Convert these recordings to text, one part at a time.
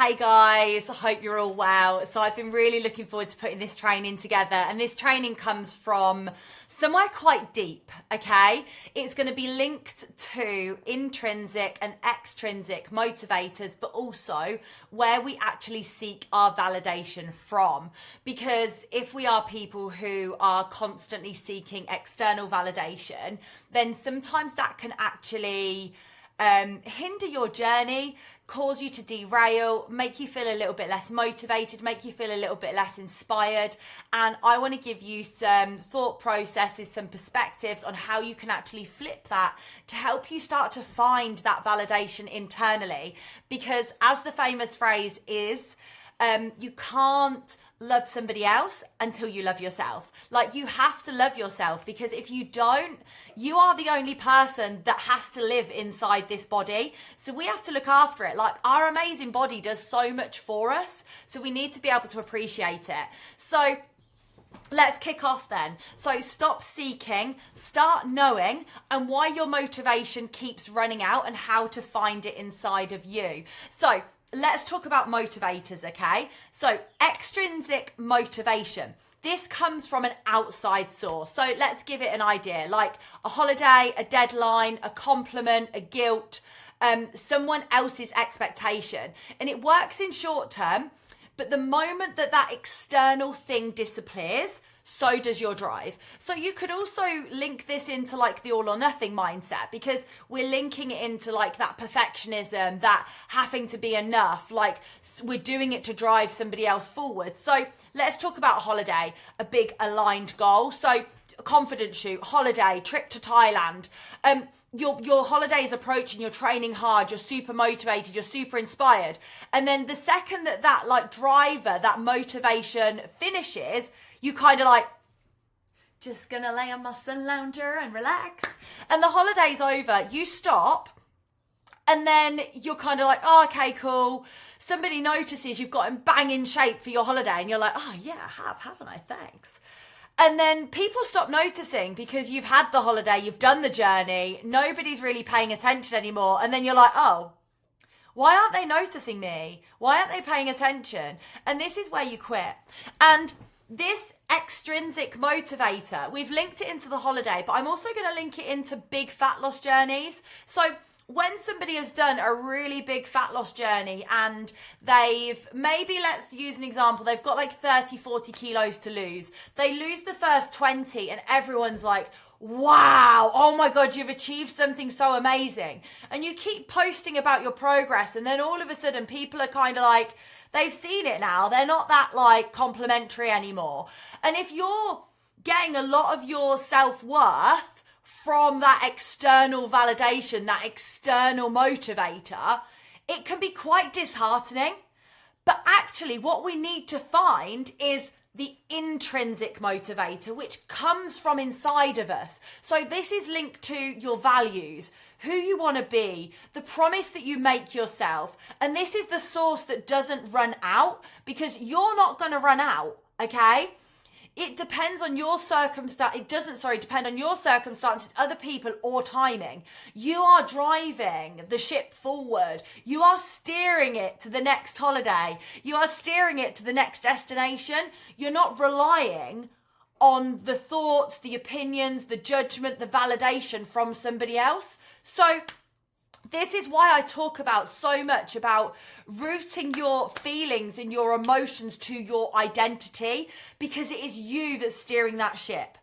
Hey guys, I hope you're all well. So I've been really looking forward to putting this training together, and this training comes from somewhere quite deep, okay? It's going to be linked to intrinsic and extrinsic motivators, but also where we actually seek our validation from. Because if we are people who are constantly seeking external validation, then sometimes that can actually hinder your journey, cause you to derail, make you feel a little bit less motivated, make you feel a little bit less inspired. And I want to give you some thought processes, some perspectives on how you can actually flip that to help you start to find that validation internally. Because as the famous phrase is, you can't love somebody else until you love yourself. Like, you have to love yourself, because if you don't, you are the only person that has to live inside this body. So we have to look after it. Like, our amazing body does so much for us, so we need to be able to appreciate it. So let's kick off then. So stop seeking, start knowing, and why your motivation keeps running out and how to find it inside of you. So let's talk about motivators, okay? So extrinsic motivation. This comes from an outside source. So let's give it an idea, like a holiday, a deadline, a compliment, a guilt, someone else's expectation. And it works in short term, but the moment that that external thing disappears, so does your drive. So you could also link this into like the all or nothing mindset, because we're linking it into like that perfectionism, that having to be enough, like we're doing it to drive somebody else forward. So let's talk about a holiday, a big aligned goal. So a confidence shoot, holiday, trip to Thailand. Your holiday is approaching, you're training hard, you're super motivated, you're super inspired. And then the second that like driver, that motivation finishes, you kind of like, just gonna lay on my sun lounger and relax. And the holiday's over, you stop, and then you're kind of like, oh, okay, cool. Somebody notices you've got in banging shape for your holiday, and you're like, oh yeah, I have, haven't I? Thanks. And then people stop noticing because you've had the holiday, you've done the journey, nobody's really paying attention anymore. And then you're like, oh, why aren't they noticing me? Why aren't they paying attention? And this is where you quit. And this extrinsic motivator, we've linked it into the holiday, but I'm also going to link it into big fat loss journeys. So when somebody has done a really big fat loss journey and they've, maybe let's use an example, they've got like 30, 40 kilos to lose. They lose the first 20 and everyone's like, wow, oh my God, you've achieved something so amazing. And you keep posting about your progress, and then all of a sudden people are kind of like, they've seen it now. They're not that like complimentary anymore. And if you're getting a lot of your self-worth from that external validation, that external motivator, it can be quite disheartening. But actually what we need to find is the intrinsic motivator, which comes from inside of us. So this is linked to your values, who you want to be, the promise that you make yourself. And this is the source that doesn't run out, because you're not going to run out, okay? It depends on your circumstance. It doesn't, depend on your circumstances, other people, or timing. You are driving the ship forward. You are steering it to the next holiday. You are steering it to the next destination. You're not relying on the thoughts, the opinions, the judgment, the validation from somebody else. So this is why I talk about so much about rooting your feelings and your emotions to your identity, because it is you that's steering that ship.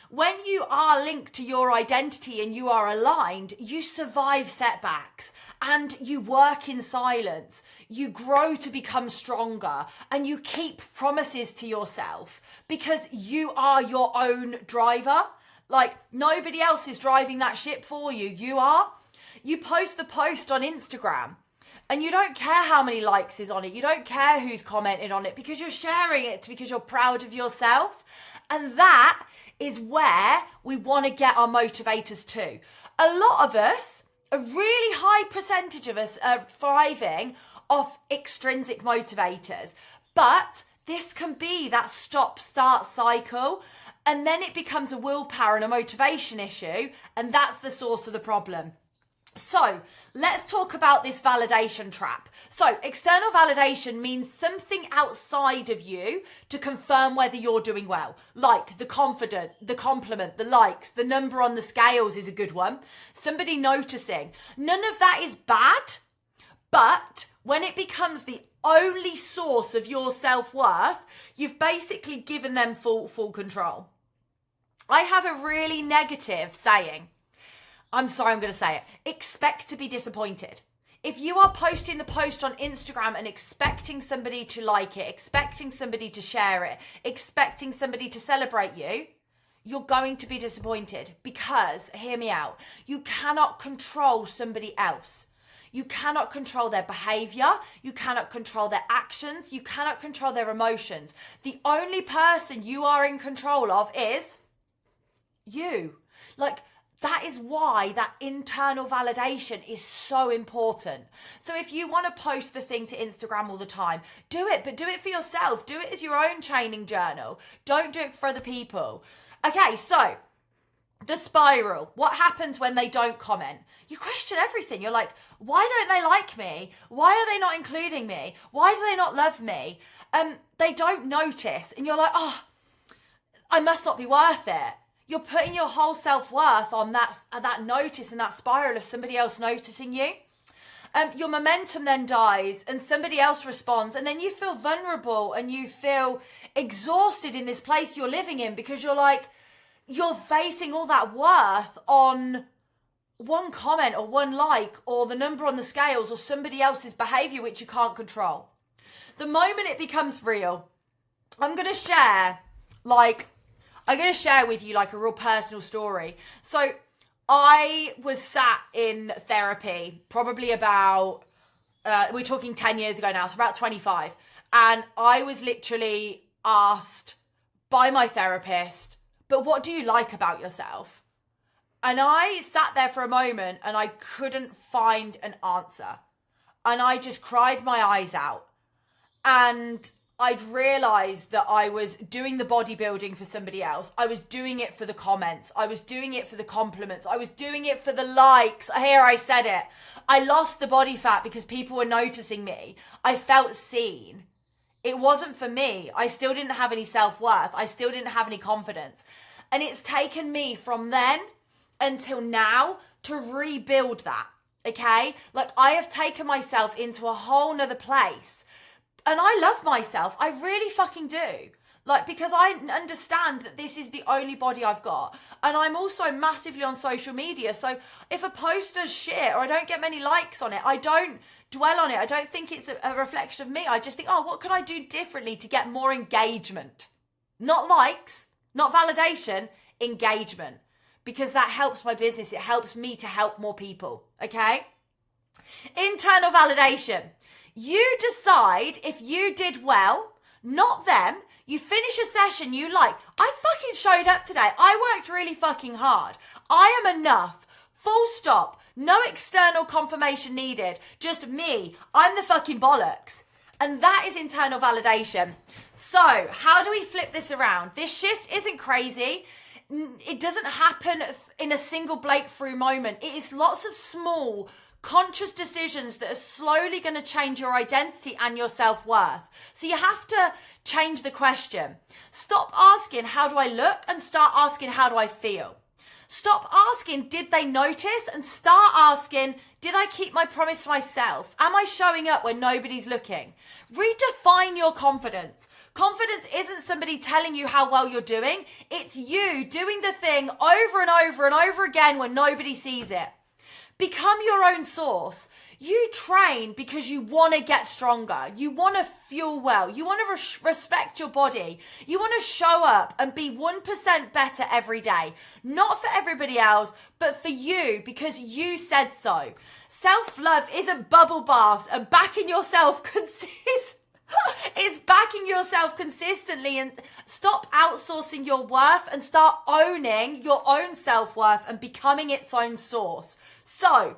When you are linked to your identity and you are aligned, you survive setbacks and you work in silence. You grow to become stronger and you keep promises to yourself, because you are your own driver. Like, nobody else is driving that ship for you. You are. You post the post on Instagram and you don't care how many likes is on it. You don't care who's commented on it, because you're sharing it because you're proud of yourself. And that is where we want to get our motivators to. A lot of us, a really high percentage of us, are thriving off extrinsic motivators. But this can be that stop-start cycle. And then it becomes a willpower and a motivation issue. And that's the source of the problem. So let's talk about this validation trap. So external validation means something outside of you to confirm whether you're doing well. Like the confident, the compliment, the likes, the number on the scales is a good one. Somebody noticing. None of that is bad, but when it becomes the only source of your self-worth, you've basically given them full control. I have a really negative saying. I'm sorry, I'm going to say it. Expect to be disappointed. If you are posting the post on Instagram and expecting somebody to like it, expecting somebody to share it, expecting somebody to celebrate you, you're going to be disappointed because, hear me out, you cannot control somebody else. You cannot control their behavior. You cannot control their actions. You cannot control their emotions. The only person you are in control of is you. Like, that is why that internal validation is so important. So if you want to post the thing to Instagram all the time, do it, but do it for yourself. Do it as your own training journal. Don't do it for other people. Okay, so the spiral. What happens when they don't comment? You question everything. You're like, why don't they like me? Why are they not including me? Why do they not love me? They don't notice. And you're like, oh, I must not be worth it. You're putting your whole self-worth on that notice and that spiral of somebody else noticing you. Your momentum then dies and somebody else responds, and then you feel vulnerable and you feel exhausted in this place you're living in because you're basing all that worth on one comment or one like or the number on the scales or somebody else's behavior which you can't control. The moment it becomes real, I'm going to share with you like a real personal story. So I was sat in therapy probably about, we're talking 10 years ago now, so about 25. And I was literally asked by my therapist, but what do you like about yourself? And I sat there for a moment and I couldn't find an answer. And I just cried my eyes out. And I'd realised that I was doing the bodybuilding for somebody else. I was doing it for the comments. I was doing it for the compliments. I was doing it for the likes. Here, I said it. I lost the body fat because people were noticing me. I felt seen. It wasn't for me. I still didn't have any self-worth. I still didn't have any confidence. And it's taken me from then until now to rebuild that, okay? Like, I have taken myself into a whole nother place. And I love myself. I really fucking do. Like, because I understand that this is the only body I've got. And I'm also massively on social media. So if a post does shit or I don't get many likes on it, I don't dwell on it. I don't think it's a reflection of me. I just think, oh, what could I do differently to get more engagement? Not likes, not validation, engagement. Because that helps my business. It helps me to help more people. Okay? Internal validation. You decide if you did well, not them. You finish a session you like. I fucking showed up today. I worked really fucking hard. I am enough. Full stop. No external confirmation needed. Just me. I'm the fucking bollocks. And that is internal validation. So how do we flip this around? This shift isn't crazy. It doesn't happen in a single breakthrough moment. It is lots of small conscious decisions that are slowly going to change your identity and your self-worth. So you have to change the question. Stop asking, how do I look? And start asking, how do I feel? Stop asking, did they notice? And start asking, did I keep my promise to myself? Am I showing up when nobody's looking? Redefine your confidence. Confidence isn't somebody telling you how well you're doing. It's you doing the thing over and over and over again when nobody sees it. Become your own source. You train because you want to get stronger. You want to fuel well. You want to respect your body. You want to show up and be 1% better every day. Not for everybody else, but for you because you said so. Self-love isn't bubble baths and backing yourself It's backing yourself consistently, and stop outsourcing your worth and start owning your own self-worth and becoming its own source. So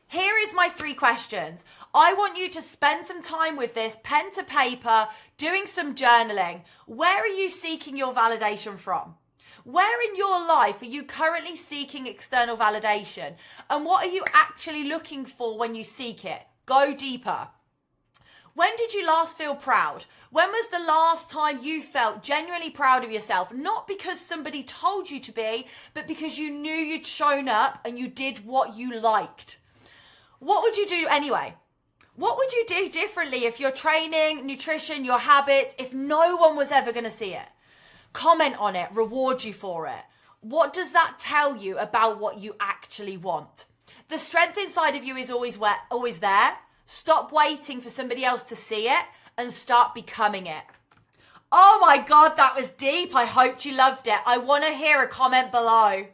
here is my 3 questions. I want you to spend some time with this, pen to paper, doing some journaling. Where are you seeking your validation from? Where in your life are you currently seeking external validation? And what are you actually looking for when you seek it? Go deeper. When did you last feel proud? When was the last time you felt genuinely proud of yourself? Not because somebody told you to be, but because you knew you'd shown up and you did what you liked. What would you do anyway? What would you do differently if your training, nutrition, your habits, if no one was ever going to see it? Comment on it, reward you for it. What does that tell you about what you actually want? The strength inside of you is always there. Stop waiting for somebody else to see it and start becoming it. Oh my God, that was deep. I hope you loved it. I want to hear a comment below.